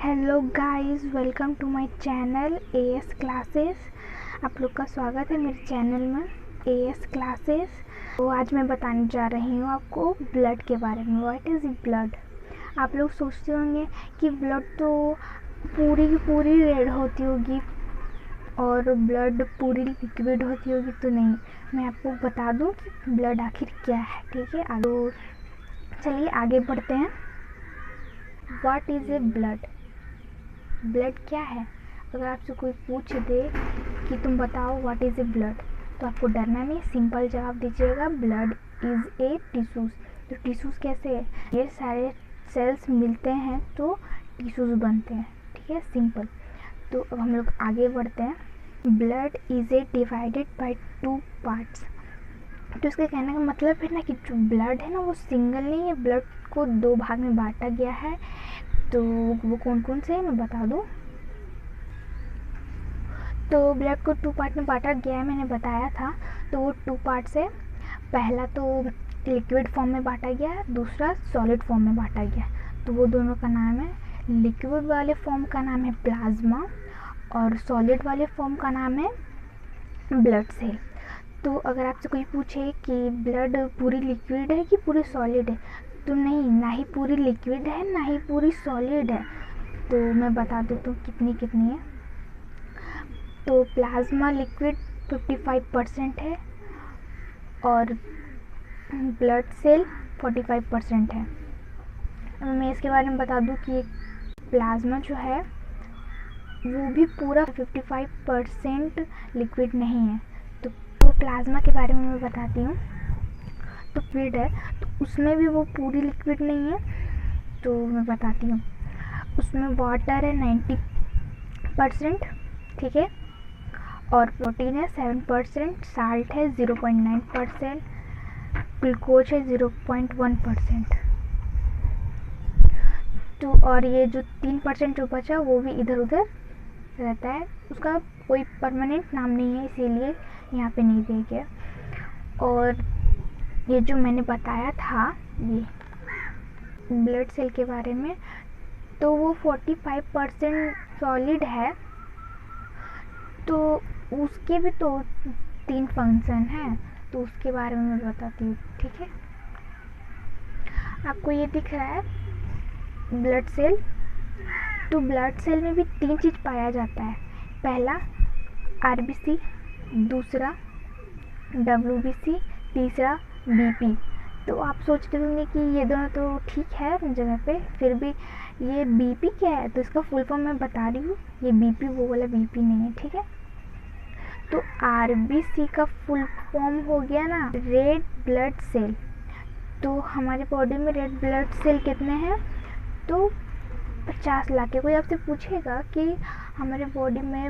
Hello guys, welcome to my channel AS classes. आप लोग का स्वागत है मेरे चैनल में एएस क्लासेस। तो आज मैं बताने जा रही हूँ आपको ब्लड के बारे में। What is blood? आप लोग सोचते होंगे कि ब्लड तो पूरी की पूरी रेड होती होगी और ब्लड पूरी लिक्विड होती होगी, तो नहीं, मैं आपको बता दूँ कि ब्लड आखिर क्या है। ठीक है, तो चलिए आगे बढ़ते हैं। What is a blood? Blood क्या है? अगर आपसे कोई पूछ दे कि तुम बताओ व्हाट इज़ ए ब्लड, तो आपको डरना नहीं, सिंपल जवाब दीजिएगा, ब्लड इज़ ए टिश्यूज़। तो टिश्यूज़ कैसे है? ये सारे सेल्स मिलते हैं तो टिश्यूज़ बनते हैं। ठीक है, सिंपल। तो अब हम लोग आगे बढ़ते हैं। Blood is a divided by 2 parts. तो इसके कहने का मतलब है ना कि जो ब्लड है ना वो सिंगल नहीं है, ब्लड को 2 भाग में बांटा गया है। तो वो कौन कौन से हैं मैं बता दूँ। तो ब्लड को 2 पार्ट में बांटा गया है, मैंने बताया था। तो वो 2 पार्ट्स है। पहला तो लिक्विड फॉर्म में बांटा गया है, दूसरा सॉलिड फॉर्म में बांटा गया है। तो वो दोनों का नाम है, लिक्विड वाले फॉर्म का नाम है प्लाज्मा और सॉलिड वाले फॉर्म का नाम है ब्लड सेल। तो अगर आपसे कोई पूछे कि ब्लड पूरी लिक्विड है कि पूरी सॉलिड है, तो नहीं, ना ही पूरी लिक्विड है ना ही पूरी सॉलिड है। तो मैं बता देती हूँ कितनी कितनी है। तो प्लाज्मा लिक्विड 55% है और ब्लड सेल 45% है। अब मैं इसके बारे में बता दूं कि प्लाज्मा जो है वो भी पूरा 55% लिक्विड नहीं है। तो प्लाज्मा के बारे में मैं बताती हूँ। तो लिक्विड है, तो उसमें भी वो पूरी लिक्विड नहीं है। तो मैं बताती हूँ, उसमें वाटर है 90%, ठीक है, और प्रोटीन है 7%, साल्ट है 0.9%, ग्लूकोज है 0.1%। तो और ये जो 3% जो बचा वो भी इधर उधर रहता है, उसका कोई परमानेंट नाम नहीं है, इसीलिए यहाँ पे नहीं दिया गया। और ये जो मैंने बताया था ये ब्लड सेल के बारे में, तो वो 45% सॉलिड है। तो उसके भी तो 3 फंक्शन हैं, तो उसके बारे में मैं बताती हूँ। ठीक है, आपको ये दिख रहा है ब्लड सेल। तो ब्लड सेल में भी 3 चीज़ पाया जाता है। पहला आरबीसी, दूसरा डब्ल्यूबीसी, तीसरा बीपी। तो आप सोचते होंगे कि ये दोनों तो ठीक है अपनी जगह पे, फिर भी ये बीपी क्या है? तो इसका फुल फॉर्म मैं बता रही हूँ, ये बीपी वो वाला बीपी नहीं है। ठीक है, तो आरबीसी का फुल फॉर्म हो गया ना रेड ब्लड सेल। तो हमारी बॉडी में रेड ब्लड सेल कितने हैं? तो 50 लाख है। कोई आपसे पूछेगा कि हमारे बॉडी में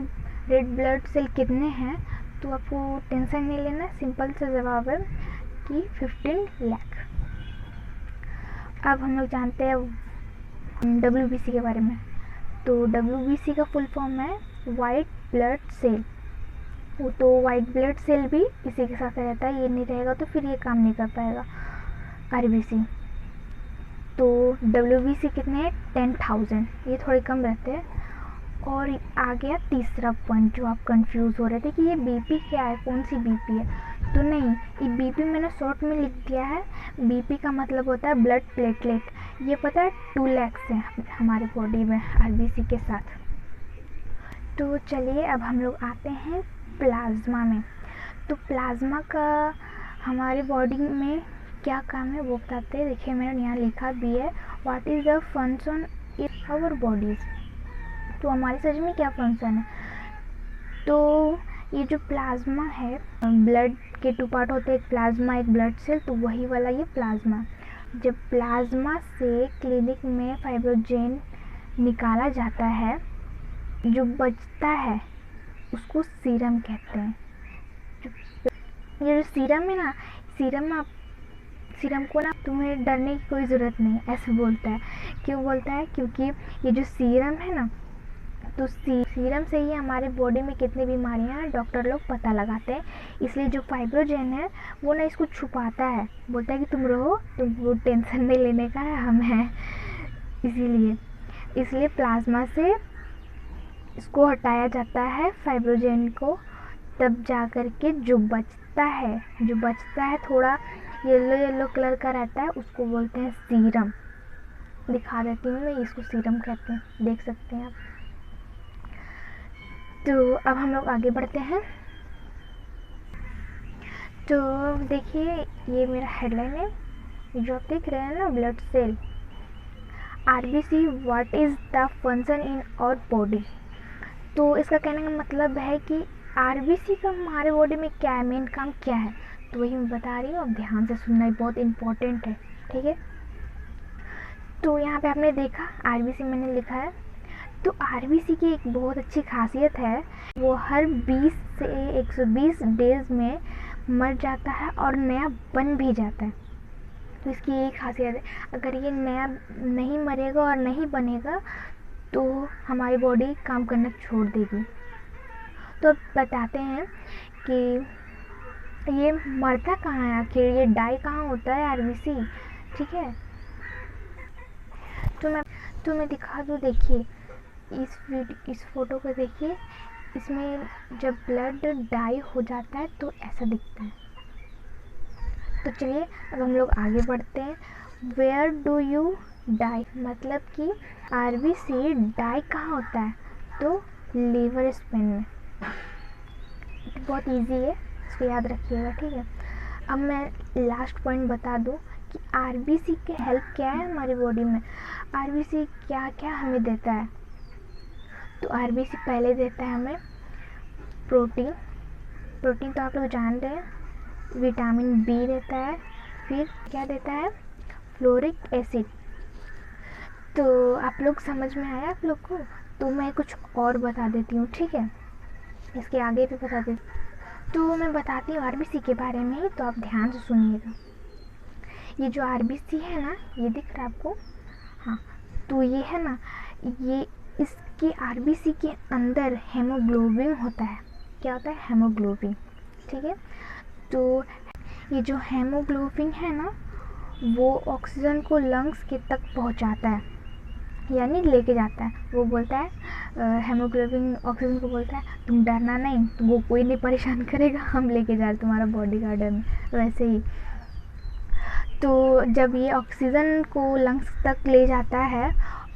रेड ब्लड सेल कितने हैं, तो आपको टेंशन नहीं लेना, सिंपल सा जवाब है कि 15 लाख। अब हम लोग जानते हैं डब्ल्यूबीसी के बारे में। तो डब्ल्यूबीसी का फुल फॉर्म है वाइट ब्लड सेल। वो तो वाइट ब्लड सेल भी इसी के साथ रहता है, ये नहीं रहेगा तो फिर ये काम नहीं कर पाएगा आरबीसी। तो डब्ल्यूबीसी कितने हैं? 10,000, ये थोड़े कम रहते हैं। और आ गया तीसरा पॉइंट जो आप कंफ्यूज हो रहे थे कि ये बीपी क्या है, कौन सी बीपी है। तो नहीं, ये बीपी मैंने शॉर्ट में लिख दिया है। बीपी का मतलब होता है ब्लड प्लेटलेट। ये पता है 2 लाख है हमारी बॉडी में आरबीसी के साथ। तो चलिए अब हम लोग आते हैं प्लाज्मा में। तो प्लाज्मा का हमारी बॉडी में क्या काम है वो बताते हैं। देखिए मैंने यहाँ लिखा भी है, what is the function in our bodies. तो हमारे शरीर में क्या फंक्शन है? तो ये जो प्लाज्मा है, ब्लड के 2 पार्ट होते हैं, एक प्लाज्मा एक ब्लड सेल, तो वही वाला ये प्लाज्मा। जब प्लाज्मा से क्लिनिक में फाइब्रोजेन निकाला जाता है, जो बचता है उसको सीरम कहते हैं। ये जो सीरम है ना, सीरम को ना तुम्हें डरने की कोई ज़रूरत नहीं, ऐसे बोलता है। क्यों बोलता है? क्योंकि ये जो सीरम है ना, तो सीरम से ही हमारे बॉडी में कितनी बीमारियां हैं डॉक्टर लोग पता लगाते हैं। इसलिए जो फाइब्रोजेन है वो ना इसको छुपाता है, बोलता है कि तुम रहो, तुमको टेंशन नहीं लेने का है, हम हैं, इसीलिए। इसलिए प्लाज्मा से इसको हटाया जाता है फाइब्रोजेन को, तब जा कर के जो बचता है थोड़ा येलो येलो कलर का रहता है, उसको बोलते हैं सीरम। दिखा देती हूँ मैं, इसको सीरम कहते हैं, देख सकते हैं आप। तो अब हम लोग आगे बढ़ते हैं। तो देखिए ये मेरा हेडलाइन है, जो आप देख रहे हैं ना, blood cell RBC what is the function in our body. तो इसका कहने का मतलब है कि आरबीसी का हमारे बॉडी में क्या है, मेन काम क्या है, तो वही मैं बता रही हूँ। अब ध्यान से सुनना, बहुत इम्पोर्टेंट है, ठीक है। तो यहाँ पे आपने देखा आरबीसी मैंने लिखा है। तो आरबीसी की एक बहुत अच्छी खासियत है, वो हर 20 से 120 डेज में मर जाता है और नया बन भी जाता है। तो इसकी यही खासियत है, अगर ये नया नहीं मरेगा और नहीं बनेगा तो हमारी बॉडी काम करना छोड़ देगी। तो अब बताते हैं कि ये मरता कहाँ है आखिर, ये डाई कहाँ होता है आरबीसी, ठीक है। तो मैं दिखा दूँ, देखिए इस फोटो को देखिए, इसमें जब ब्लड डाई हो जाता है तो ऐसा दिखता है। तो चलिए अब हम लोग आगे बढ़ते हैं। वेयर डू यू डाई, मतलब कि आरबीसी डाई कहाँ होता है, तो लीवर स्पेन में। बहुत इजी है, इसको याद रखिएगा, ठीक है। अब मैं लास्ट पॉइंट बता दूं कि आरबीसी की हेल्प क्या है हमारी बॉडी में, आरबीसी क्या क्या हमें देता है। तो आरबीसी पहले देता है हमें प्रोटीन तो आप लोग जानते हैं, विटामिन बी देता है, फिर क्या देता है, फ्लोरिक एसिड। तो आप लोग समझ में आया आप लोग को, तो मैं कुछ और बता देती हूँ, ठीक है, इसके आगे भी बता देती। तो मैं बताती हूँ आरबीसी के बारे में ही, तो आप ध्यान से सुनिएगा। ये जो आरबीसी है ना, ये दिख रहा है आपको, हाँ, तो ये है ना, ये इसके आरबीसी के अंदर हेमोग्लोबिन होता है। क्या होता है, हेमोग्लोबिन, ठीक है। तो ये जो हेमोग्लोबिन है ना, वो ऑक्सीजन को लंग्स के तक पहुंचाता है, यानी लेके जाता है। वो बोलता है, हेमोग्लोबिन ऑक्सीजन को बोलता है तुम डरना नहीं, तुमको कोई नहीं परेशान करेगा, हम लेके जा रहे तुम्हारा बॉडी गार्डन में, वैसे ही। तो जब ये ऑक्सीजन को लंग्स तक ले जाता है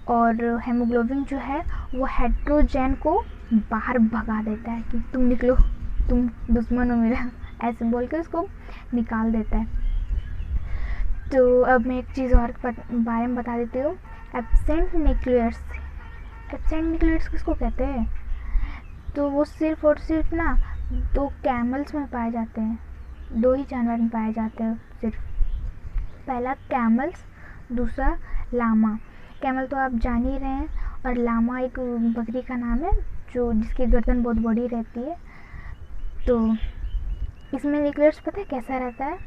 और हेमोग्लोबिन जो है वो हाइड्रोजन को बाहर भगा देता है कि तुम निकलो, तुम दुश्मन हो मेरा, ऐसे बोल के उसको निकाल देता है। तो अब मैं एक चीज़ और बारे में बता देती हूँ, एब्सेंट न्यूक्लियस। एब्सेंट न्यूक्लियस किसको कहते हैं, तो वो सिर्फ और सिर्फ ना 2 कैमल्स में पाए जाते हैं, 2 ही जानवर में पाए जाते हैं सिर्फ। पहला कैमल्स, दूसरा लामा। कैमल तो आप जान ही रहे हैं, और लामा एक बकरी का नाम है जो जिसकी गर्दन बहुत बड़ी रहती है। तो इसमें न्यूक्लियस पता है कैसा रहता है,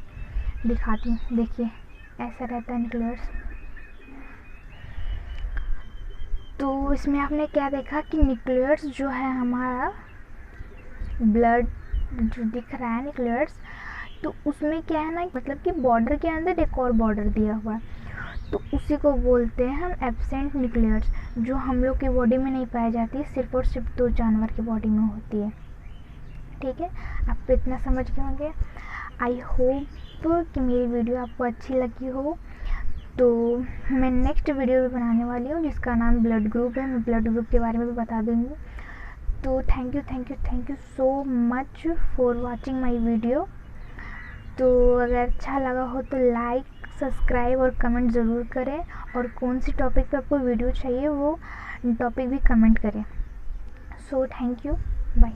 दिखाती हूँ, देखिए ऐसा रहता है न्यूक्लियस। तो इसमें आपने क्या देखा कि न्यूक्लियस जो है हमारा ब्लड जो दिख रहा है न्यूक्लियस, तो उसमें क्या है ना, मतलब कि बॉर्डर के अंदर एक और बॉर्डर दिया हुआ है, तो उसी को बोलते हैं हम एब्सेंट न्यूक्लियस, जो हम लोग की बॉडी में नहीं पाई जाती, सिर्फ और सिर्फ 2 जानवर की बॉडी में होती है, ठीक है। आप तो इतना समझ गए होंगे। आई होप कि मेरी वीडियो आपको अच्छी लगी हो। तो मैं नेक्स्ट वीडियो भी बनाने वाली हूँ जिसका नाम ब्लड ग्रुप है, मैं ब्लड ग्रुप के बारे में भी बता दूँगी। तो thank you so much for watching my video. तो अगर अच्छा लगा हो तो लाइक, सब्सक्राइब और कमेंट ज़रूर करें, और कौन सी टॉपिक पे आपको वीडियो चाहिए वो टॉपिक भी कमेंट करें। So thank you, bye.